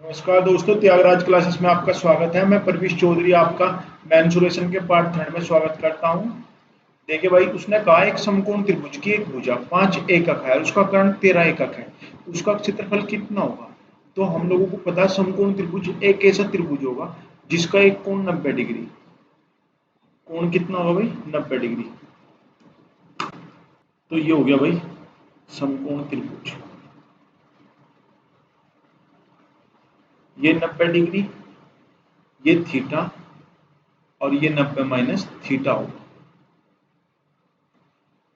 नमस्कार दोस्तों, त्यागराज क्लासेस में आपका स्वागत है। मैं परवेश चौधरी आपका मेंसुरेशन के पार्ट थर्ड में स्वागत करता हूं। देखिए भाई, उसने कहा एक समकोण त्रिभुज की एक भुजा 5 एकक है और उसका कर्ण 13 एकक है, उसका क्षेत्रफल कितना होगा। तो हम लोगों को पता है समकोण त्रिभुज एक ऐसा त्रिभुज होगा जिसका एक कोण 90 डिग्री। कोण कितना होगा भाई? 90 डिग्री। तो ये हो गया भाई समकोण त्रिभुज। ये 90 डिग्री, ये थीटा और ये 90 माइनस थीटा होगा।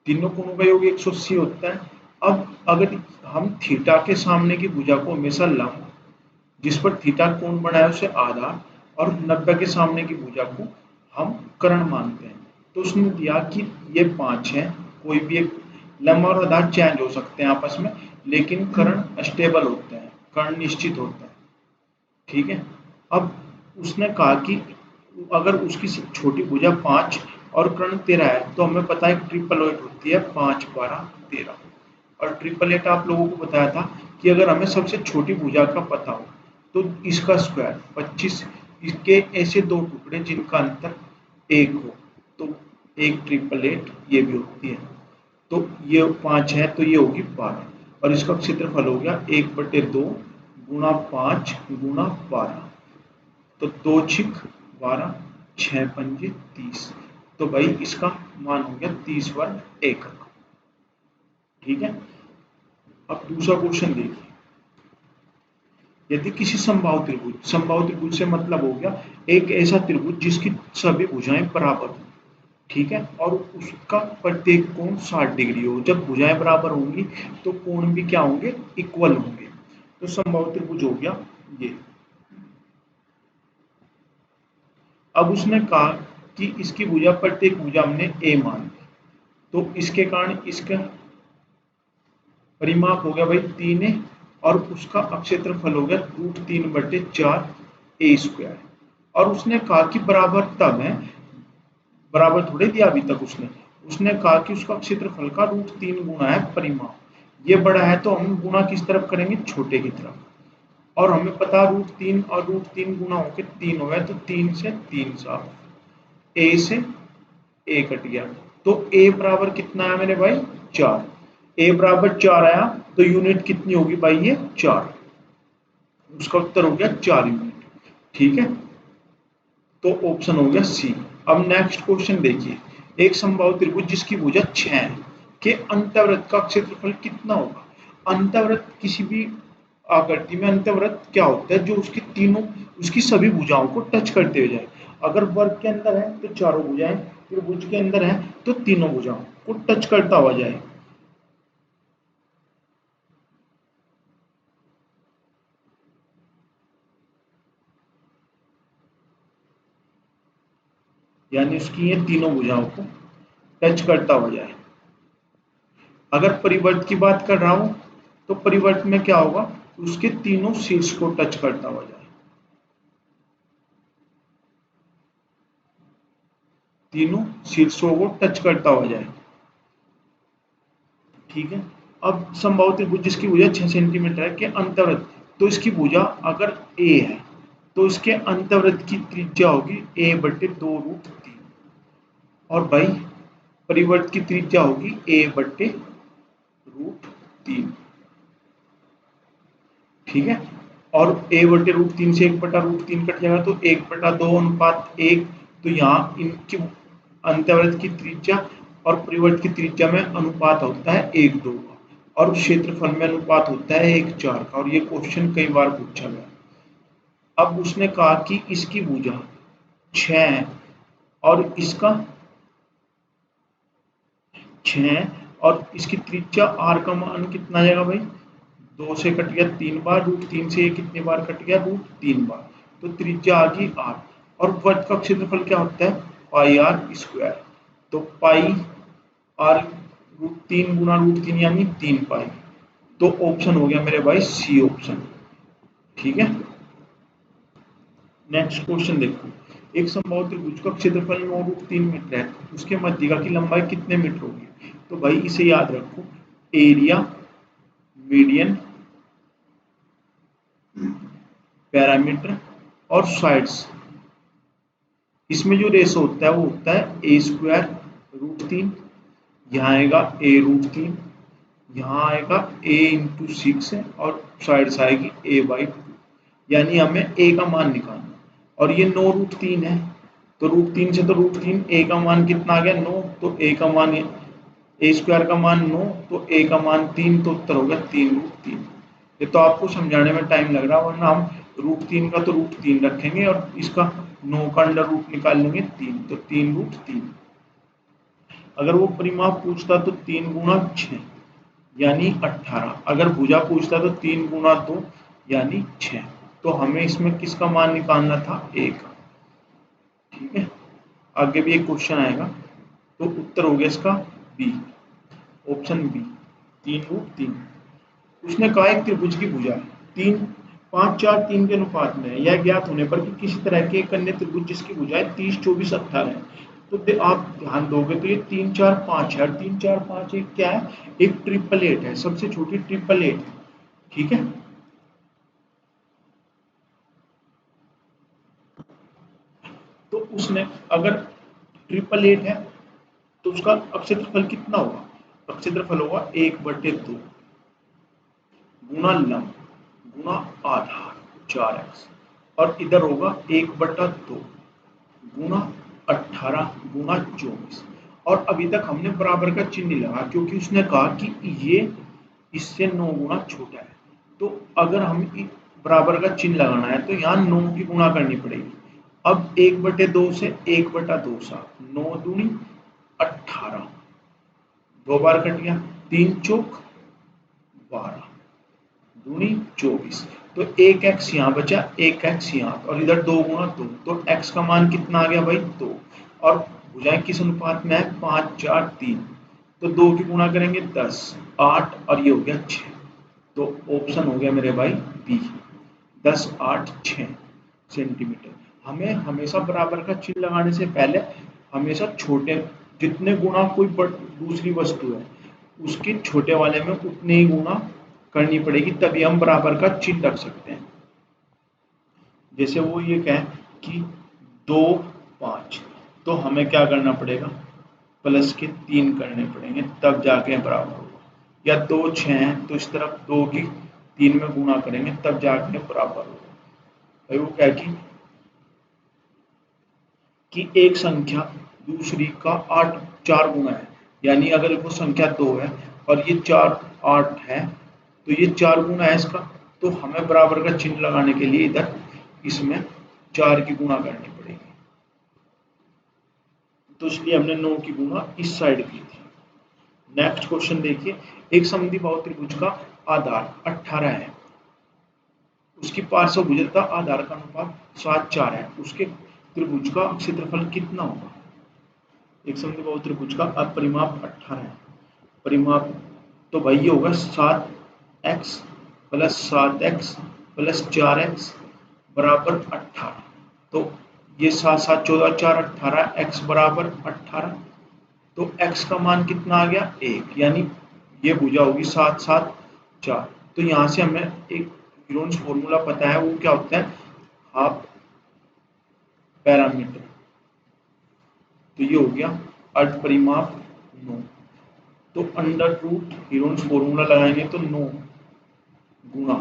तीनों कोणों का योग 180 होता है। अब अगर हम थीटा के सामने की भुजा को हमेशा लंब, जिस पर थीटा कोण बना है उसे आधा, और 90 के सामने की भुजा को हम कर्ण मानते हैं। तो उसने दिया कि ये 5 है, कोई भी एक लंब और आधार चेंज हो सकते हैं आपस में, लेकिन कर्ण स्टेबल होते हैं, कर्ण निश्चित होता है। ठीक है। अब उसने कहा कि अगर उसकी छोटी भुजा 5 और कर्ण 13 है, तो हमें पता है ट्रिपल एट होती है 5 12 13। और ट्रिपल एट आप लोगों को बताया था कि अगर हमें सबसे छोटी भुजा का पता हो तो इसका स्क्वायर 25, इसके ऐसे दो टुकड़े जिनका अंतर 1 हो, तो एक ट्रिपल एट ये भी होती है। तो ये 5 है तो ये होगी 12 और इसका क्षेत्रफल हो गया 1/2 गुणा 5 गुणा 12। तो 2 छिक 12, 6 पंजे 30। तो भाई इसका मान हो गया 30 वर्ग एकक। ठीक है। अब दूसरा क्वेश्चन देखिए। यदि किसी समबाहु त्रिभुज से मतलब हो गया एक ऐसा त्रिभुज जिसकी सभी भुजाएं बराबर हो, ठीक है, और उसका प्रत्येक कोण 60 डिग्री हो। जब भुजाएं बराबर होंगी तो कोण भी क्या होंगे? इक्वल होंगे। तो समबाहु त्रिभुज हो गया ये। अब उसने कहा कि इसकी भुजा, प्रत्येक भुजा हमने ए मान ली, तो इसके कारण इसका परिमाप हो गया भाई 3a और उसका क्षेत्रफल हो गया √3/4 a²। और उसने कहा कि बराबर तब है, बराबर थोड़े दिया अभी तक उसने उसने कहा कि उसका क्षेत्रफल का √3 गुना है परिमाप। ये बड़ा है तो हम गुना किस तरफ करेंगे? छोटे की तरफ। और हमें पता √3 और √3 गुना होकर 3 हो गया, तो 3 से 3 साफ, ए से ए कट गया। तो ए बराबर कितना है मेरे भाई? 4। ए बराबर 4 आया तो यूनिट कितनी होगी भाई? ये 4। उसका उत्तर हो गया 4 यूनिट। ठीक है। तो ऑप्शन हो गया सी। अब नेक्स्ट क्वेश्चन देखिए। एक समबाहु त्रिभुज जिसकी भुजा 6 है के अंतःवृत्त का क्षेत्रफल कितना होगा? अंतःवृत्त, किसी भी आकृति में अंतःवृत्त क्या होता है? जो उसकी तीनों, उसकी सभी भुजाओं को टच करते हुए जाए। अगर वर्ग के अंदर है तो चारों भुजाएं, त्रिभुज के अंदर है तो तीनों भुजाओं को टच करता हुआ जाए। यानी उसकी ये तीनों भुजाओं को टच करता हुआ जाए। अगर परिवर्त की बात कर रहा हूं तो परिवर्त में क्या होगा? उसके तीनों शीर्ष को टच करता हुआ जाए। तीनों शीर्षों को टच करता हुआ जाए। ठीक है। अब समबाहु त्रिभुज जिसकी भुजा 6 सेंटीमीटर है के अंतर्वृत्त, तो इसकी भुजा अगर ए है तो इसके अंतर्वृत्त की त्रिज्या होगी a/2√3। और भाई परिवर्त की त्रिज्या होगी a/√3। ठीक है। और a/√3 से 1/√3 कट जाएगा तो 1/2:1। तो यहाँ इनकी अंतर्वृत्त की त्रिज्या और परिवर्त की त्रिज्या में अनुपात होता है 1:2 का, और क्षेत्रफल में अनुपात होता है 1:4 का। और ये क्वेश्चन कई बार पूछा गया। अब उसने कहा कि इसकी भुजा 6 है और इसका 6 है और इसकी त्रिज्या r का मान कितना आ जाएगा भाई? 2 से कट गया 3 बार, √3 से ये कितनी बार कट गया? √3 बार। तो त्रिज्या आ गई r। और वर्ग का क्षेत्रफल क्या होता है? पाई आर स्क्वायर। तो पाई आर √3 गुना √3 यानी 3 पाई। तो ऑप्शन हो गया मेरे भाई सी ऑप्शन। ठीक है। नेक्स्ट क्वेश्चन देखो। एक समबाहु त्रिभुज का क्षेत्रफल 9√3 मीटर है, उसके मध्यिका की लंबाई कितने मीटर होगी? तो भाई इसे याद रखो, एरिया, मीडियन पैरामीटर और साइड्स, इसमें जो रेशो होता है वो होता है ए स्क्वायर रूट 3, यहाँ आएगा ए रूट 3, यहाँ आएगा ए इंटू 6 है और साइड्स आएगी ए बाई 2, यानी हमें ए का मान निकालना। और ये 9 रूट 3 है, तो रूट 3 से तो रूट 3, ए का मान कितना आ गया 9, तो ए का मान ए स्क्वायर का मान 9, तो ए का मान 3, तो उत्तर हो गया 3 रूट 3। ये तो आपको समझाने में टाइम लग रहा है, वरना हम रूट 3 का तो रूट 3 रखेंगे और इसका 9 का अंडर रूट निकाल लेंगे 3, तो 3 रूट 3। अगर वो परिमाप पूछता तो 3 गुना 6 यानी 18, अगर भुजा पूछता तो 3 गुना 2 यानी 6, तो हमें इसमें किसका मान निकालना था, ए का। ठीक है, आगे भी एक क्वेश्चन आएगा, तो उत्तर हो गया इसका बी, ऑप्शन बी, 3 रूट 3। उसने कहा एक त्रिभुज की भुजा 3 5 4 3 के अनुपात में है, यह ज्ञात होने पर कि किसी तरह के एक अन्य त्रिभुज जिसकी भुजाएं 30 24 18 है। तो आप ध्यान दोगे तो ये 3 4 5 है, 3 4 5 एक क्या है, एक ट्रिपल एट है, सबसे छोटी ट्रिपल एट। ठीक है, तो उसने अगर ट्रिपल एट है तो उसका अक्षेत्रफल कितना होगा, अक्षेत्रफल होगा 1/2 गुना लंब गुना आधार 4x, और इधर होगा 1/2 गुना 18 गुना 24। और अभी तक हमने बराबर का चिन्ह नहीं लगा, क्योंकि उसने कहा कि ये इससे 9 गुना छोटा है। तो अगर हम बराबर का चिन्ह लगाना है तो यहाँ 9 की गुणा करनी पड़ेगी। अब 1/2 से 1/2 सात, 9 दूनी 18, 2 बार कट गया, 3 चौक 12 दूनी 24, तो 1x यहाँ बचा, 1x यहाँ, और इधर 2 गुना 2, तो x का मान कितना आ गया भाई 2, और भुजाएं किस अनुपात में है 5 4 3, तो 2 की गुणा करेंगे 10 8 और ये हो गया 6, तो ऑप्शन हो गया मेरे भाई बी, 10 8 6 सेंटीमीटर। हमें हमेशा बराबर का चिन्ह लगाने से पहले हमेशा छोटे, जितने गुना कोई दूसरी वस्तु है उसके छोटे वाले में उतने ही गुना करनी पड़ेगी, तभी हम बराबर का चिन्ह रख सकते हैं। जैसे वो ये कहें कि 2 5, तो हमें क्या करना पड़ेगा, प्लस के 3 करने पड़ेंगे, तब जाके बराबर होगा। या 2 6 है तो इस तरफ 2 की 3 में गुणा करेंगे, तब जाके बराबर होगा। भाई वो क्या कि एक संख्या दूसरी का 4 गुना है, यानी अगर वो संख्या 2 है और ये 4 8 है, तो ये 4 गुना है इसका, तो हमें बराबर का चिन्ह लगाने के लिए इधर इसमें 4 की गुणा करनी पड़ेगी, तो इसलिए हमने 9 की गुणा इस साइड की थी। नेक्स्ट क्वेश्चन देखिए, एक समद्विबाहु त्रिभुज का आधार 18 है, उसकी पार्श्वभुजता आधार का अनुपात 7 4 है, उसके त्रिभुज का क्षेत्रफल कितना होगा। एक समद्विबाहु त्रिभुज का परिमाप 18 है, परिमाप तो भाई ये होगा 7x plus 7x plus 4x बराबर 18, तो ये 7 7 14 4 18, x बराबर 18, तो x का मान कितना आ गया 1, यानी ये भुजा होगी 7 7 4। तो यहाँ से हमें एक हीरोन्स फॉर्मूला पता है, वो क्या होता है, हाफ पैरामीटर, तो ये हो गया अर्ध परिमाप 9, तो अंडर रूट हीरोन्स फॉर्मूला लगाएंगे तो 9 गुना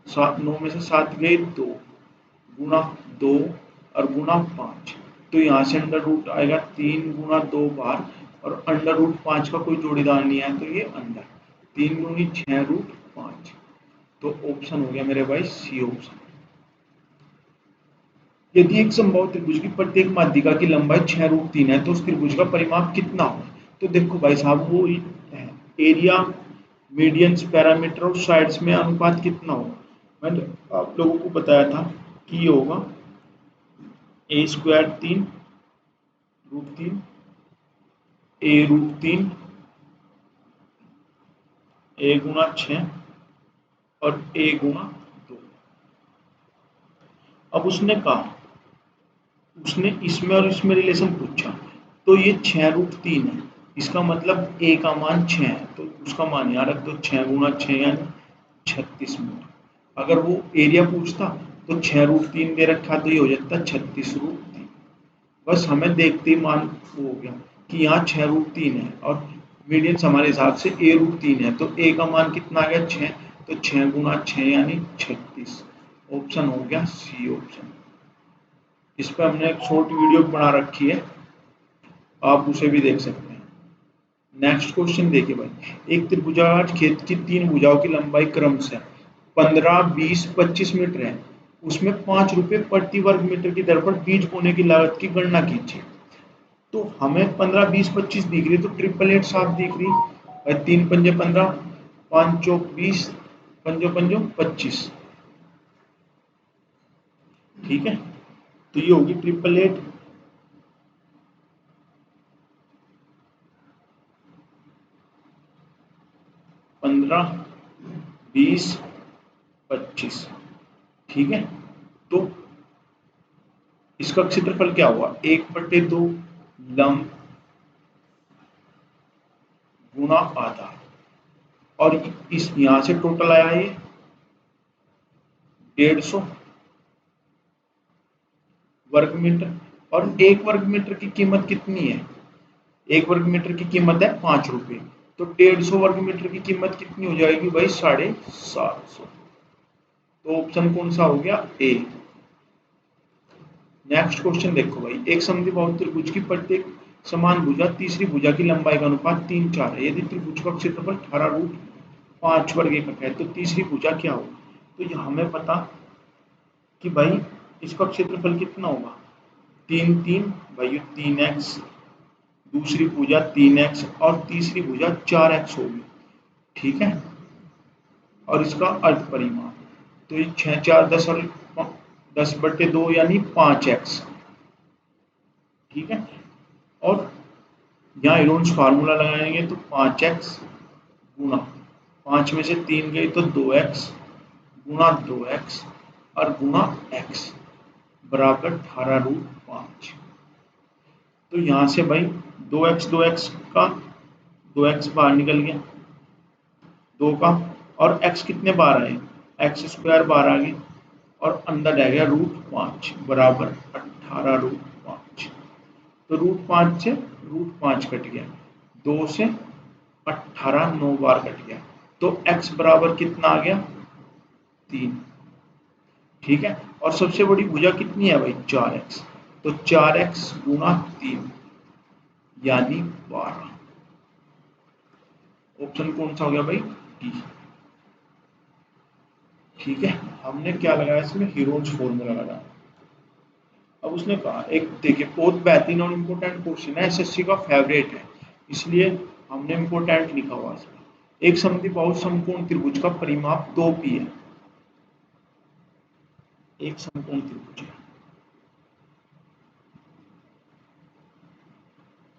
7, 9 में से 7 गए 2 गुना 2 और गुना 5, तो यहाँ से अंडर रूट आएगा 3 गुना 2 बार, और अंडर रूट 5 का कोई जोड़ीदार नहीं है, तो ये अंदर 3 दूनी 6 रूट 5, तो ऑप्शन हो गया मेरे भाई सी ऑप्शन। यदि एक समबाहु त्रिभुज की प्रत्येक माध्यिका की लंबाई 6 रूट 3 है, तो उस त्रिभुज का परिमाप कितना होगा। तो देखो भाई साहब, वो एरिया, मीडियंस, पैरामीटर और साइड्स में अनुपात कितना होगा। मैंने आप लोगों को बताया था कि ये होगा ए स्क्वायर 3 रूट 3, ए रूट 3, ए गुना 6 और ए गुना 2। अब उसने कहा, उसने इसमें और इसमें रिलेशन पूछा, तो ये 6 रूट 3 है, इसका मतलब ए का मान 6 है, तो उसका मान यहाँ रख दो, 6 गुना 6 यानी 36 मीटर। अगर वो एरिया पूछता तो 6√3 दे रखा, तो ये हो जाता 36√3। बस हमें देखते ही मान वो हो गया कि यहाँ 6√3 है और मीडियंस हमारे हिसाब से A√3 है, तो ए का मान कितना आ गया 6, तो 6 × 6 यानी 36। ऑप्शन हो गया सी ऑप्शन। इस पर हमने एक शॉर्ट वीडियो बना रखी है, आप उसे भी देख सकते हैं। नेक्स्ट क्वेश्चन देखिए भाई, एक त्रिभुजाकार खेत की 3 भुजाओं की लंबाई क्रमशः 15, 20, 25 मीटर है। उसमें 5 रुपये प्रति वर्ग मीटर की दर पर बीज बोने की लागत की गणना कीजिए। तो हमें 15, 20, 25 दिख रही, तो 888 7 दिख रही भाई। 3 पंजे 15, 5 चौक 20, पंजो पंजो 25। ठीक है, तो ये होगी 888। 15, 20, 25। ठीक है, तो इसका क्षेत्रफल क्या हुआ 1/2 लंब गुणा आधा, और इस यहां से टोटल आया ये 150 वर्ग मीटर। और 1 वर्ग मीटर की कीमत कितनी है, 1 वर्ग मीटर की कीमत है 5 रुपये, तो 150 वर्ग मीटर की कीमत कितनी हो जाएगी भाई 750। तो ऑप्शन कौन सा हो गया ए। नेक्स्ट क्वेश्चन देखो भाई, एक समद्विबाहु त्रिभुज की प्रत्येक समान भुजा तीसरी भुजा की लंबाई का अनुपात 3:4 है। यदि त्रिभुज का क्षेत्रफल 18√5 वर्ग एकक है तो तीसरी भुजा क्या होगी। तो हमें पता कि भाई इसका क्षेत्रफल कितना होगा 3 3 भाई 3x, दूसरी भुजा 3x और तीसरी भुजा 4x होगी। ठीक है, और इसका अर्ध परिमाण तो ये 6 4 10 और 10/2 यानी 5x। ठीक है, और यहाँ इरोन्स फार्मूला लगाएंगे तो 5x गुणा 5 में से 3 गई तो 2x गुणा 2x और गुणा x बराबर 18√5। तो यहाँ से भाई 2x का 2x बाहर निकल गया 2 का, और x कितने बार आए x² बार आ गए, और अंदर रह गया √5 बराबर 18√5। तो √5 से √5 कट गया, 2 से 18 9 बार कट गया, तो x बराबर कितना आ गया 3। ठीक है, और सबसे बड़ी भुजा कितनी है भाई 4x, तो 4x गुणा 3 यानी 12। ऑप्शन कौन सा हो गया भाई डी। ठीक है, हमने क्या लगाया इसमें हीरोन्स फॉर्मूला लगाया। अब उसने कहा एक देखिए बहुत बेहतरीन और इम्पोर्टेंट क्वेश्चन है, एसएससी का फेवरेट है, इसलिए हमने इम्पोर्टेंट लिखा हुआ इसमें। एक समद्विबाहु समकोण त्रिभुज का परिमाप 2p है। एक समकोण त्रिभुज है,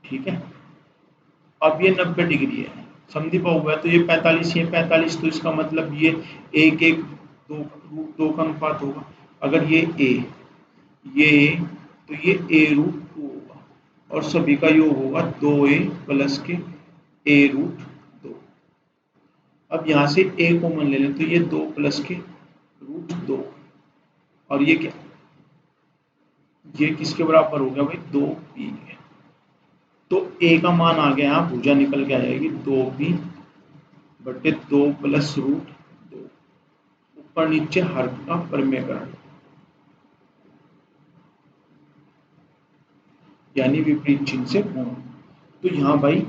ठीक है, अब ये 90 डिग्री है, समद्विबाहु है तो ये 45, ये 45, तो इसका मतलब ये 1 1 2 का अनुपात होगा। अगर ये a तो ये a√2 होगा, और सभी का योग होगा 2a प्लस के a√2। अब यहाँ से a कॉमन ले लें तो ये 2 प्लस के √2, और ये क्या, ये किसके बराबर हो गया भाई 2p के। तो a का मान आ गया, यहाँ भुजा निकल के आ जाएगी 2p/2 प्लस √2, ऊपर नीचे हर का परिमेयकरण यानी विपरीत चिन्ह से गुण। तो यहाँ भाई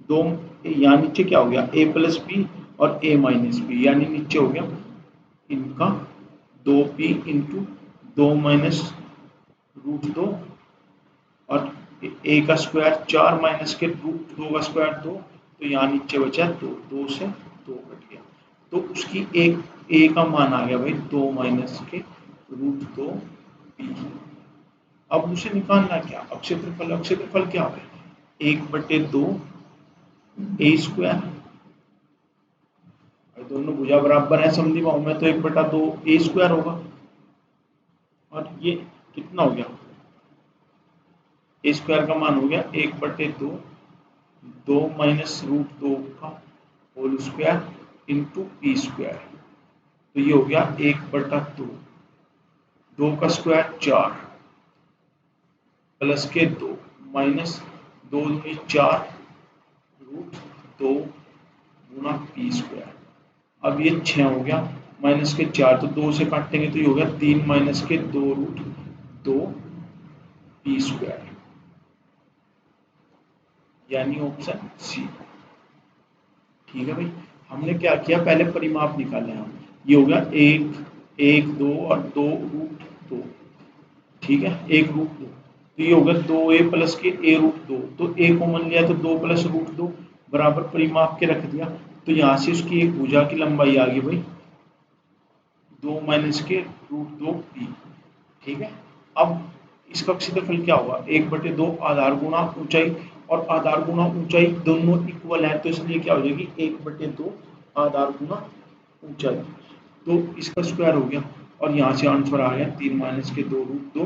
दो, यहाँ नीचे क्या हो गया a+b और a-b, यानी नीचे हो गया इनका 2p इंटू 2 माइनस √2, और a का स्क्वायर 4 माइनस के √2 का स्क्वायर 2, तो यहाँ नीचे बचा 2, 2 से 2 कट गया, तो उसकी एक a का मान आ गया भाई 2 माइनस के √2p। अब उसे निकालना क्या, अब क्षेत्रफल क्या है 1/2 a², दोनों भुजा बराबर है समद्विबाहु में, तो 1/2 a² होगा, और ये कितना हो गया a² का मान हो गया 1/2 2 माइनस √2 का होल स्क्वायर इंटू p²। तो ये हो गया 1/2, 2 का स्क्वायर 4 प्लस के 2 माइनस 2 दूनी 4 रूट 2 गुना पी स्क्वायर। अब ये 6 हो गया माइनस के 4, तो 2 से काटेंगे तो ये हो गया 3 माइनस के 2 रूट 2 पी स्क्वायर, यानी ऑप्शन सी। ठीक है भाई, हमने क्या किया, पहले परिमाप निकाले हम। ये हो गया 1 1 2 और 2 रूट 2। ठीक है, 1 रूट 2, तो ये हो गया 2a प्लस के a रूट 2, तो a कॉमन लिया तो 2 प्लस रूट 2 बराबर परिमाप के रख दिया। तो यहाँ से उसकी एक भुजा की लंबाई आ गई भाई 2 माइनस के रूट 2 पी। ठीक है, अब इसका क्षेत्रफल क्या होगा, 1/2 आधार गुणा ऊंचाई, और आधार गुणा ऊंचाई दोनों इक्वल है, तो इसलिए क्या हो जाएगी 1/2 आधार गुणा ऊंचाई, तो इसका स्क्वायर हो गया। और यहाँ से आंसर आ गया 3 माइनस के 2 रूट 2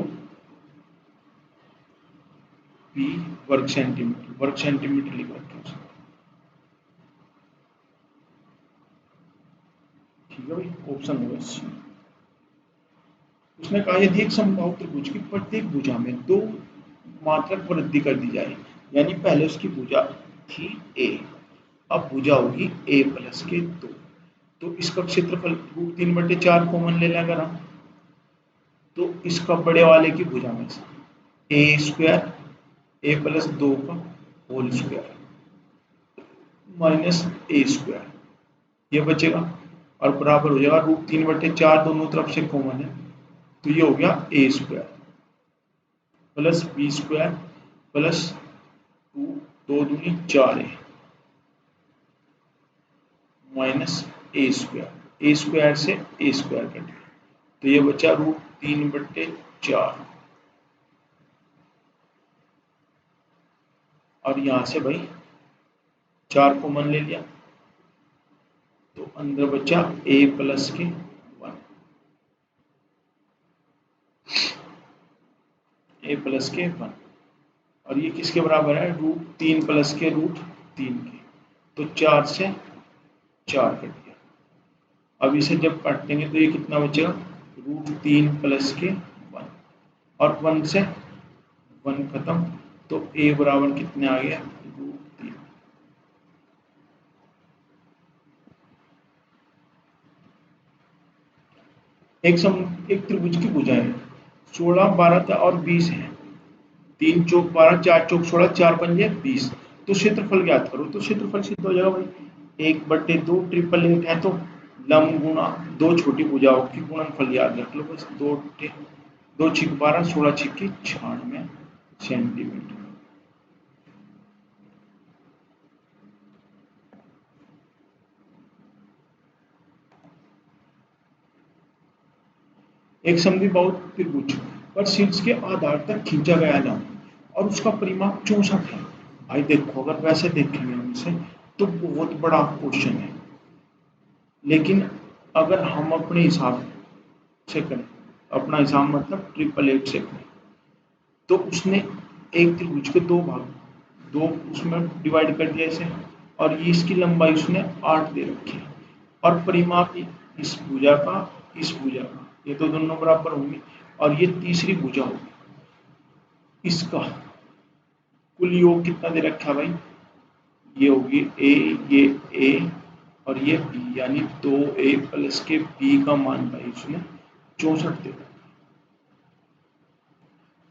पी वर्ग सेंटीमीटर, वर्ग सेंटीमीटर लिख रखा है उसने। ठीक है भाई, ऑप्शन होगा सी। उसने कहा यदि एक समबाहु त्रिभुज की प्रत्येक भुजा में 2 मात्रक वृद्धि कर दी जाए, यानी पहले उसकी भुजा थी a, अब भुजा होगी a प्लस के 2, तो इसका क्षेत्रफल √3/4 कॉमन ले लें अगर हम, तो इसका बड़े वाले की भुजा में से a स्क्वायर a प्लस 2 का whole square minus a square, ये बचेगा और बराबर हो जाएगा √3/4, दोनों तरफ से कॉमन है, तो ये हो गया a square plus b square plus 2 2 दूनी 4a माइनस a स्क्वायर से a स्क्वायर कट गया, तो ये बचा √3/4, और यहां से भाई 4 कॉमन ले लिया, तो अंदर बचा a प्लस के 1, a प्लस के 1, और ये किसके बराबर है, √3 प्लस के √3 के, तो 4 से 4 कट गया। अब इसे जब काटेंगे तो ये कितना बचेगा, √3 प्लस के 1, और 1 से 1 खत्म, तो a बराबर कितने आ गया, √3। एक त्रिभुज की भुजाएं 16 12 और 20 है, 3 चौक 12 4 चौक 16 4 पंजे 20, तो क्षेत्रफल ज्ञात करो, तो क्षेत्रफल सिद्ध हो जाएगा भाई 1/2, 888 है तो लंब गुणा 2 छोटी भुजाओं की गुणनफल याद रख लो बस, 2 छिक 12 16 छिक 96 सेंटीमीटर। एक समद्विबाहु त्रिभुज पर शीर्ष के आधार तक खींचा गया लंब और उसका परिमाप 64 है। भाई देखो, अगर वैसे देखेंगे हम इसे तो बहुत बड़ा क्वेश्चन है, लेकिन अगर हम अपने हिसाब से करें, अपना हिसाब मतलब 888 से करें, तो उसने एक त्रिभुज के 2 भाग, 2 उसमें डिवाइड कर दिया इसे, और ये इसकी लंबाई उसने 8 दे रखी है, और परिमाप इस भुजा का इस भुजा का, ये तो दोनों बराबर होंगे, और ये तीसरी भुजा होगी, इसका कुल योग कितना दे रखा है भाई, ये होगी a, ये a और ये b, यानी 2a प्लस के b का मान भाई उसने 64 दे रखा।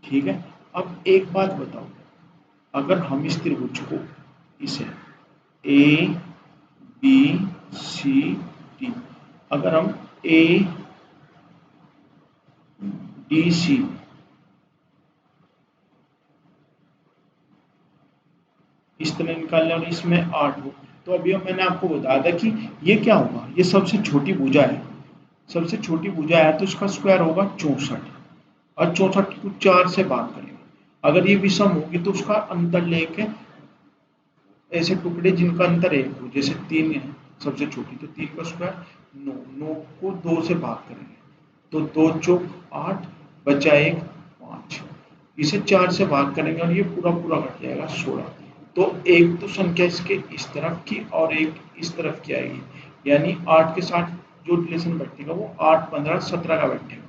ठीक है, अब एक बात बताओ, अगर हम इस त्रिभुज को इसे ए बी सी डी, अगर हम ए डी सी इस तरह निकाल लें और इसमें 8 हो, तो अभी मैंने आपको बताया था कि ये क्या होगा, ये सबसे छोटी भुजा है, सबसे छोटी भुजा है तो इसका स्क्वायर होगा 64, और 64 को 4 से भाग करेंगे, अगर ये विषम होगी तो उसका अंतर लेके ऐसे टुकड़े जिनका अंतर है, जैसे 3 है सबसे छोटी, तो 3 का स्क्वायर 9, 9 को 2 से भाग करेंगे तो 2 चौक 8 बचा 1 5, इसे 4 से भाग करेंगे और ये पूरा पूरा कट जाएगा 16, तो एक तो संख्या इसके इस तरफ की और एक इस तरफ की आएगी, यानी 8 के साथ जो रिलेशन बैठेगा वो 8, 15, 17 का बैठेगा।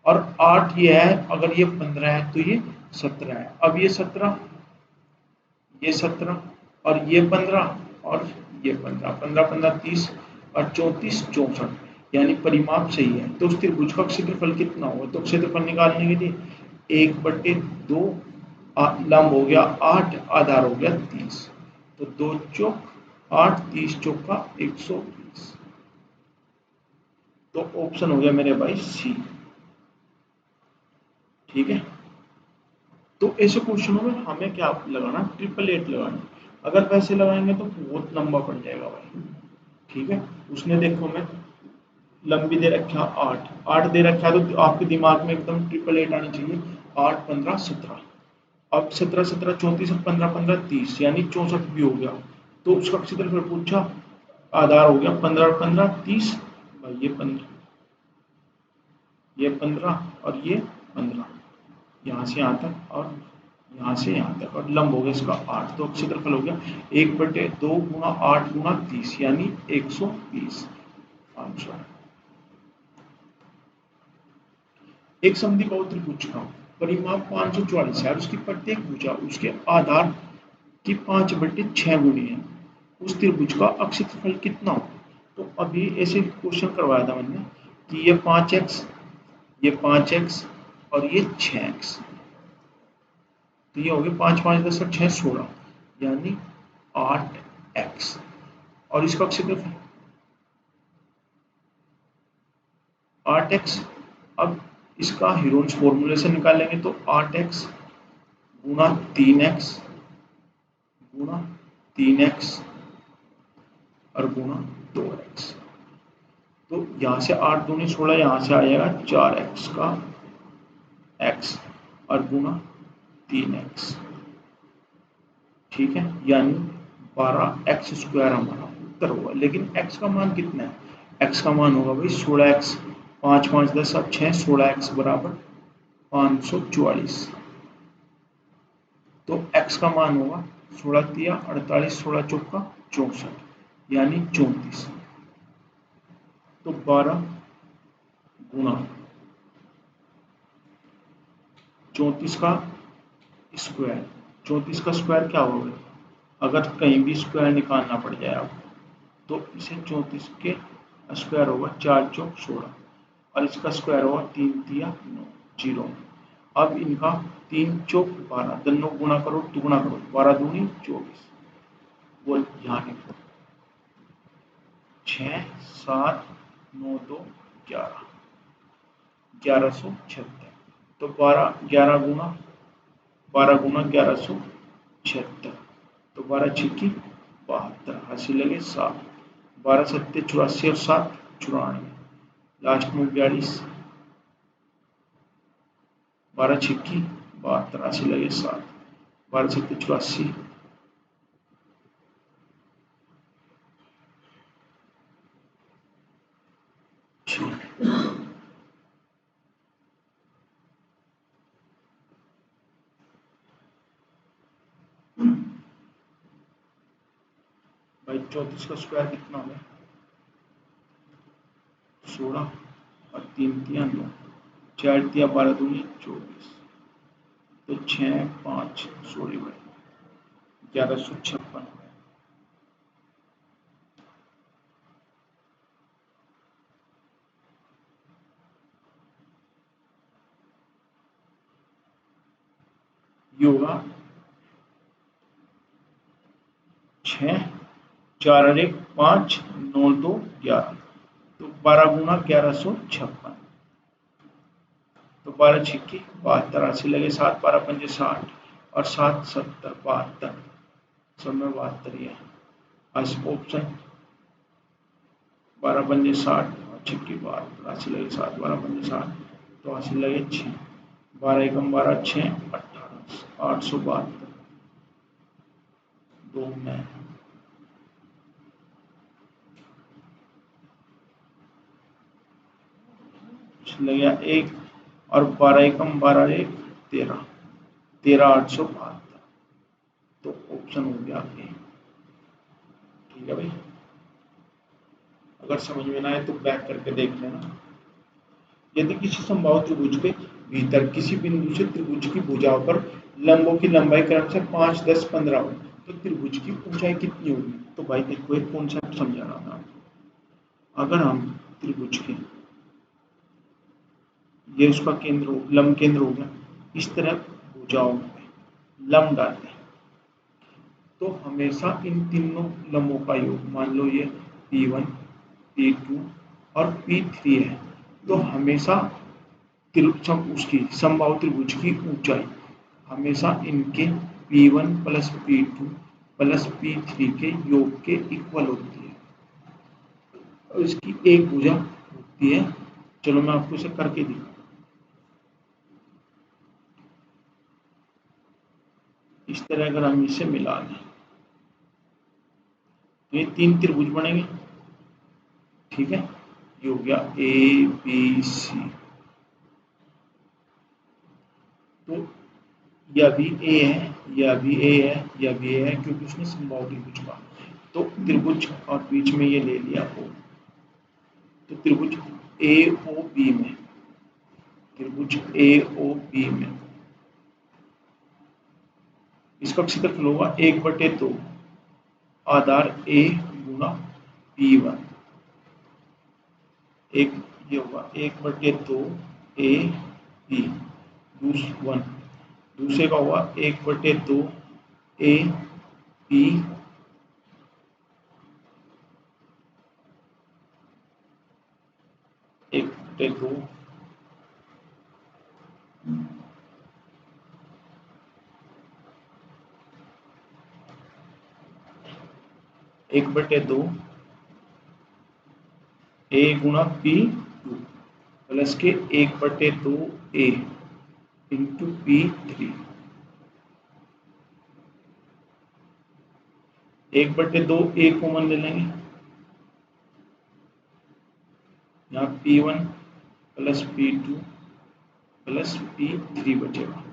और 8 ये है, अगर ये 15 है तो ये 17 है। अब ये 17, ये 17 और ये 15 और ये 15, 15, 15, 30 और 34, 64, यानी परिमाप सही है। तो उस त्रिभुज का क्षेत्रफल कितना होगा? तो क्षेत्रफल निकालने के लिए 1/2 लंब हो गया 8, आधार हो गया 30, तो 2 चौक 8, 30 चौका 120। तो ऑप्शन हो गया मेरे भाई सी। ठीक है, तो ऐसे क्वेश्चनों में हमें क्या लगाना? 888 लगाना। अगर वैसे लगाएंगे तो बहुत लंबा पड़ जाएगा भाई। ठीक है, उसने देखो मैं लंबी दे रखा 8, 8 दे रखा है तो आपके दिमाग में एकदम 888 आनी चाहिए। 8, 15, 17, अब 17, 17, 34 और 15, 15, 30, यानी 64 भी हो गया। तो उसका क्षेत्रफल पूछा, आधार हो गया 15, 15, 30 भाई, ये 15, ये 15 और ये 15, यहाँ से यहाँ तक और यहाँ से यहाँ तक, और लंब हो गया इसका 8। तो क्षेत्रफल हो गया 1/2 गुणा 8 गुणा 30, यानी 120 आंसर। एक समद्विबाहु त्रिभुज का परिमाप 544 है और उसकी प्रत्येक भुजा उसके आधार की 5/6 गुनी है। उस त्रिभुज का अक्षेत्रफल कितना हो? तो अभी ऐसे क्वेश्चन करवाया था मैंने कि ये 5x, ये 5x और ये 6x, तो ये हो गए 5, 5, 10 और 6, 16, यानी 8x। और इसका क्षेत्रफल 8x। अब इसका हीरोन्स फॉर्मूले से निकालेंगे तो 8x गुणा 3x गुणा 3x और गुणा 2x। तो यहाँ से 8 दूनी 16, यहाँ से आ जाएगा 4x का x और गुणा 3x। ठीक है, यानी 12x² हमारा उत्तर होगा। लेकिन x का मान कितना है? x का मान होगा भाई 16x, 5, 5, 10 और 6, 16x बराबर 544। तो x का मान होगा 16 तिया 48, 16 चौका 64, यानी 34। तो 12 गुणा 34 का स्क्वायर, 34 का स्क्वायर क्या होगा? अगर कहीं भी स्क्वायर निकालना पड़ जाए आपको तो इसे 34 के स्क्वायर होगा 4 चौक 16 और इसका स्क्वायर होगा 3 तिया 9, 0। अब इनका 3 चौक 12, दोनों गुणा करो, दुगुना करो, 12 दूनी 24, वो यहाँ लिखो 6, 7, 9, 2, 11, 1176। तो 12 गुना 1176, तो 12 छिक्की 72, हासिल लगे 7, 12 सत्ते 84 और 7 94, लास्ट में 42, 12 छिक्की 72, हासिल लगे 7, 12 सत्ते 84, भाई 34 का स्क्वायर कितना हो गया? 16 और 3 तिया 9, 4 तिया 12 दूनी 24, तो 6, 5, 16 भाई 1156। ये होगा 6, 4 और 1 5, 9, 2, 11, तो 12 गुना 1156, तो 12 छिक्की 72, अस्सी लगे 7, 12 पंजे 60 और 7 70, 72, सब में 72 ही है। ऑप्शन 12 पंजे 60 और छिक्की 72, अस्सी लगे 7, 12 पंजे 60, तो अस्सी लगे 6, 12 एकम 12, 6, 18, 872, 2 में लगे 1 और 12 एकम 12, 1, 13, 13, 872, तो ऑप्शन हो गया ए। ठीक है भाई। अगर समझ में ना आए तो बैक करके देख लेना। यदि किसी समबाहु त्रिभुज के भीतर किसी बिंदु से त्रिभुज की भुजाओं पर लंबों की लंबाई क्रमशः 5, 10, 15 हो तो त्रिभुज की ऊंचाई कितनी होगी? तो भाई देखो एक कॉन्सेप्ट समझा रहा था। अगर हम त्रिभुज के, ये उसका केंद्र लंब केंद्र हो गया, इस तरह भुजाओं में लंब डालते हैं तो हमेशा इन तीनों लंबों का योग, मान लो ये P1, P2 और P3 है, तो हमेशा उसकी समबाहु त्रिभुज की ऊंचाई हमेशा इनके P1 plus P2 plus P3 के योग के इक्वल होती है और इसकी एक भुजा होती है। चलो मैं आपको इसे करके दिखाऊं। इस तरह अगर हम इसे मिला दें तो ये 3 त्रिभुज बनेंगे, ठीक है। ये हो गया ABC, तो यह भी A है, यह भी A है, यह भी A है, क्योंकि उसने समबाहु त्रिभुज का, तो त्रिभुज और बीच में ये ले लिया O, तो त्रिभुज AOB में, त्रिभुज AOB में इसका क्षेत्रफल होगा 1/2 आधार A गुना P1, एक ये होगा 1/2 A P दूसरे का हुआ 1/2 A P 1/2 1/2 A Guna P2 plus के 1/2 A into P3, 1/2 A common ले लेंगे, यहाँ P1 plus P2 plus P3 बचेगा,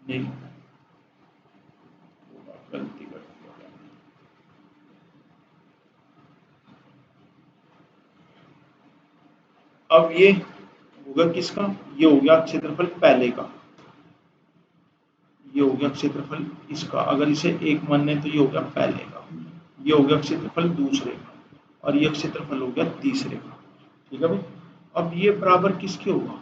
नहीं गलती कर दिया। अब ये होगा किसका? ये हो गया क्षेत्रफल पहले का, ये हो गया क्षेत्रफल इसका, अगर इसे एक माने तो ये हो गया पहले का, ये हो गया क्षेत्रफल दूसरे का, और ये क्षेत्रफल हो गया तीसरे का, ठीक है भाई। अब ये बराबर किसके होगा?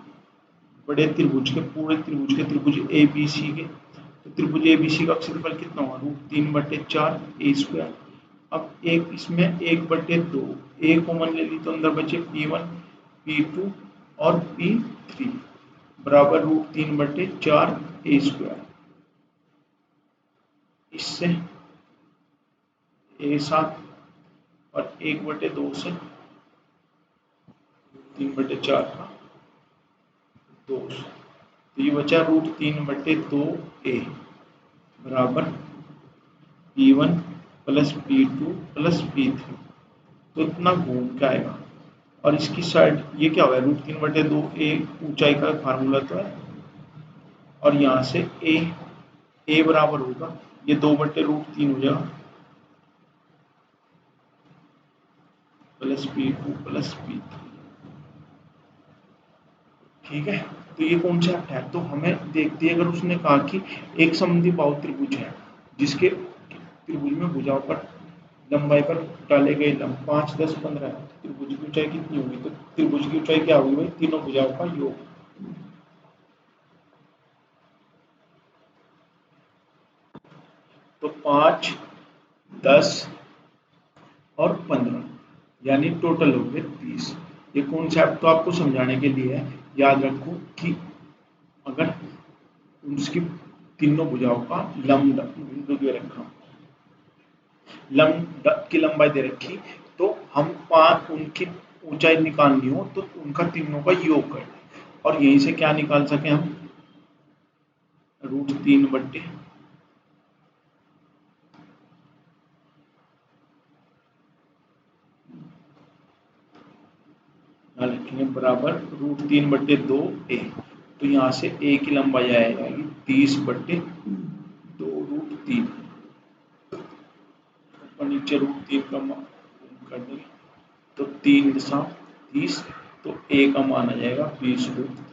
बड़े त्रिभुज के, पूरे त्रिभुज के, त्रिभुज ABC के, तो त्रिभुज ABC का क्षेत्रफल कितना होगा? √3/4 A²। अब एक इसमें 1/2 A कॉमन ले ली तो अंदर बचे P1, P2 और P3 बराबर √3/4 A²। इससे A7 और 1/2 से 3/4 का 2, तो ये बचा √3/2 A बराबर P1 plus P2 plus P3, तो इतना घूम के आएगा। और इसकी साइड ये क्या होगा? √3/2 A ऊंचाई का फार्मूला तो है, और यहाँ से A बराबर होगा, ये 2/√3 हो जाएगा प्लस P2 प्लस P3, ठीक है। तो ये कॉन्सेप्ट है। तो हमें देखते हैं, अगर उसने कहा कि एक समद्विबाहु त्रिभुज है जिसके त्रिभुज में भुजाओं पर लंबाई पर डाले गए लंब 5, 10, 15 है, तो त्रिभुज की ऊंचाई कितनी होगी? तो त्रिभुज की ऊंचाई क्या होगी भाई? तीनों भुजाओं का योग, तो 5, 10 और 15 यानी टोटल हो गए 30। ये कॉन्सेप्ट तो आपको समझाने के लिए है, याद रखो कि अगर उसकी तीनों भुजाओं का लंब बिंदु दे रखा, लंब की लंबाई दे रखी, तो हम उनकी ऊंचाई निकालनी हो तो उनका तीनों का योग कर, और यहीं से क्या निकाल सके हम? √3 लिखेंगे बराबर √3/2 A, तो यहाँ से A की लंबाई आ जाएगी 30/2√3 और नीचे √3 का मान कर देंगे तो 3×30, तो a का मान आ जाएगा 20√3।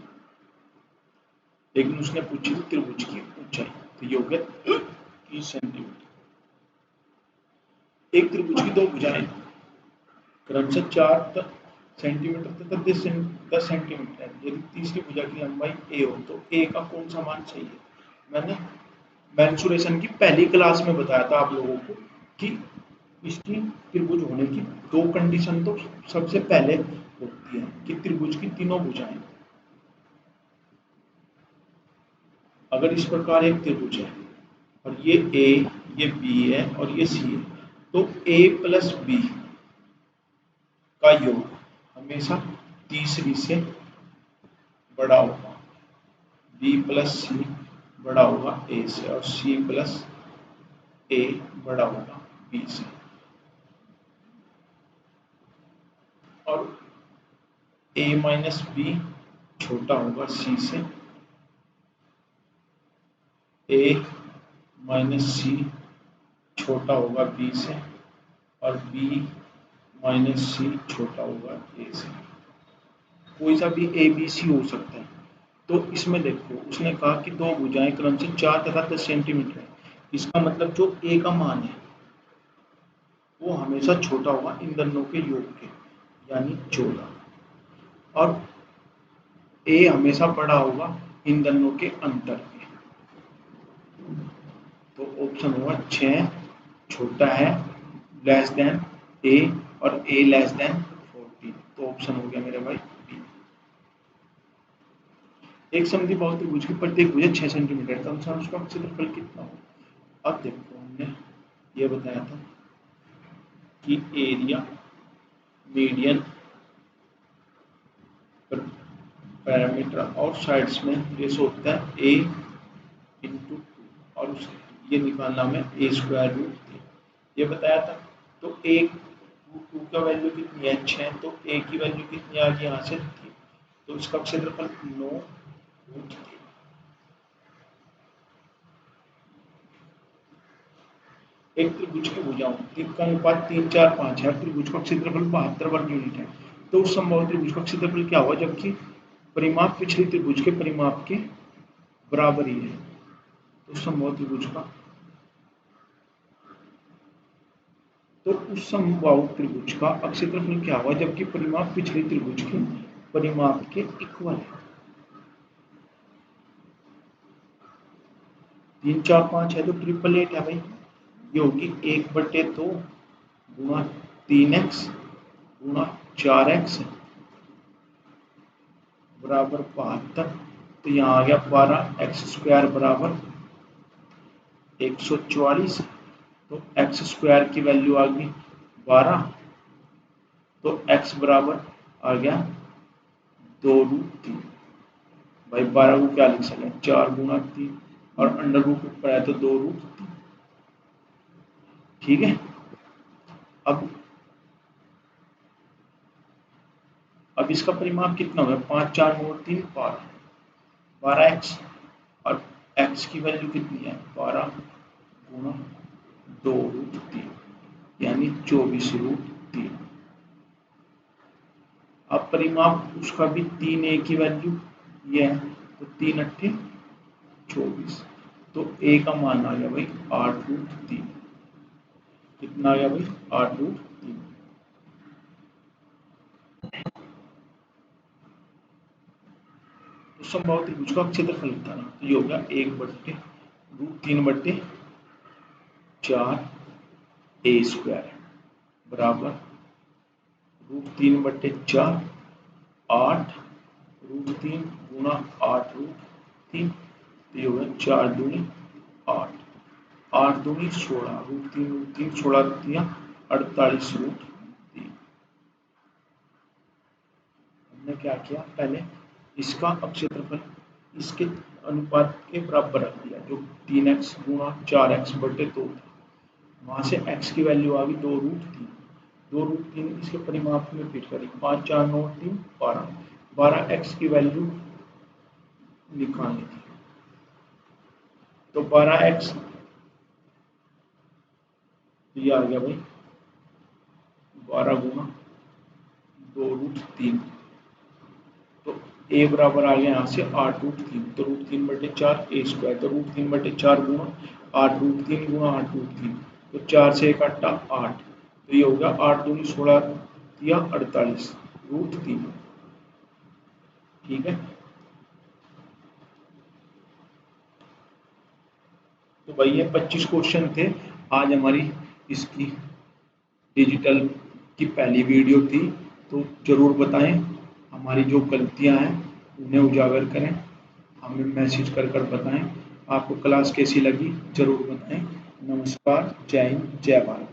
लेकिन उसने पूछी थी त्रिभुज की ऊंचाई, तो ये हो गया 30 सेंटीमीटर। एक त्रिभुज की दो भुजाएं क्रमशः 4 सेंटीमीटर तथा 10 सेंटीमीटर है। यदि तीसरी भुजा की लंबाई a हो तो a का कौन सा मान सही है? मैंने मेंसुरेशन की पहली क्लास में बताया था आप लोगों को कि इसकी त्रिभुज होने की दो कंडीशन तो सबसे पहले होती है कि त्रिभुज की तीनों भुजाएं, अगर इस प्रकार एक त्रिभुज है और ये a, ये b है और ये c है, तो a प्लस b का योग हमेशा तीसरी से बड़ा होगा, b प्लस c बड़ा होगा a से और c प्लस a बड़ा होगा b से, और a माइनस b छोटा होगा c से, a माइनस c छोटा होगा b से और b माइनस c छोटा होगा a से। कोई सा भी a b c हो सकता है। तो इसमें देखो उसने कहा कि दो भुजाएं क्रमशः 4 तथा 10 सेंटीमीटर है। इसका मतलब जो a का मान है वो हमेशा छोटा होगा इन दोनों के योग के, यानी 14, और a हमेशा बड़ा होगा इन दोनों के अंतर के। तो ऑप्शन होगा 6 छोटा है लेस देन a और a लेस देन 14। तो ऑप्शन हो गया मेरे भाई बी। एक समद्विबाहु त्रिभुज की प्रत्येक भुजा 6 सेंटीमीटर का अनुसार उसका क्षेत्रफल कितना हो। अब देखो हमने ये बताया था कि एरिया मीडियन पैरामीटर और साइड्स में रेशो होता है a इंटू 2 और ये निकालना में a स्क्वायर रूट 3 ये बताया था। तो a 2 का वैल्यू कितनी है 6, तो a की वैल्यू कितनी आ गई यहाँ से 3, तो इसका क्षेत्रफल 9√3। एक त्रिभुज की भुजाओं का अनुपात 3, 4, 5 है। त्रिभुज का क्षेत्रफल 72 वर्ग यूनिट है। तो उस संभव त्रिभुज का क्षेत्रफल क्या हुआ जबकि परिमाप पिछले त्रिभुज के परिमाप के बराबर ही है। तो संभव त्रिभुज का, तो उस समबाहु त्रिभुज का क्षेत्रफल क्या हुआ जबकि परिमाप पिछले त्रिभुज के परिमाप के इक्वल है। 3, 4, 5 है तो 888 है भाई। ये होगी 1/2 गुणा 3x गुणा 4x बराबर 72। तो यहाँ आ गया 12x² बराबर 144। तो x स्क्वायर की वैल्यू आ गई 12, तो x बराबर आ गया 2√3। भाई 12 को क्या लिख सकते हैं 4 गुणा 3 और अंडर रूट ऊपर है तो 2√3। ठीक है। अब इसका परिमाप कितना होगा 5, 4, 9, 3, 12, 12x और x की वैल्यू कितनी है 12 गुणा 2√3 यानी 24√3। अब परिमाप उसका भी 3a की वैल्यू ये है तो 3 8 24, तो a का मान आ गया भाई 8√3। कितना आ गया भाई 8√3। तो संभव त्रिभुज का क्षेत्रफल निकालना तो ये हो गया 1/√3/4 a² बराबर √3/4 8√3 गुणा 8√3, तो ये हो गया 4 दूनी 8, 8 दूनी 16, √3 16 दिया 48√3। हमने क्या किया पहले इसका क्षेत्रफल इसके अनुपात के बराबर रख दिया जो 3x गुणा 4x/2 था। वहां से x की वैल्यू आ गई 2√3, 2√3 इसके परिमाप में फिट करी 5, 4, 9, 3, 12, 12x की वैल्यू निकालनी थी। तो 12x ये आ गया भाई 12 गुना 2√3, तो a बराबर आ गया यहाँ से 8√3, तो √3/4 a स्क्वायर, तो √3/4 गुना 8√3 गुना 8√3, तो 4 से 1 8, तो ये हो गया 8 दूनी 16 या 48 √3। ठीक है, तो भाई ये 25 क्वेश्चन थे आज हमारी इसकी डिजिटल की पहली वीडियो थी। तो ज़रूर बताएं, हमारी जो गलतियां हैं उन्हें उजागर करें, हमें मैसेज कर बताएं। आपको क्लास कैसी लगी ज़रूर बताएं। नमस्कार, जय हिंद, जय भारत।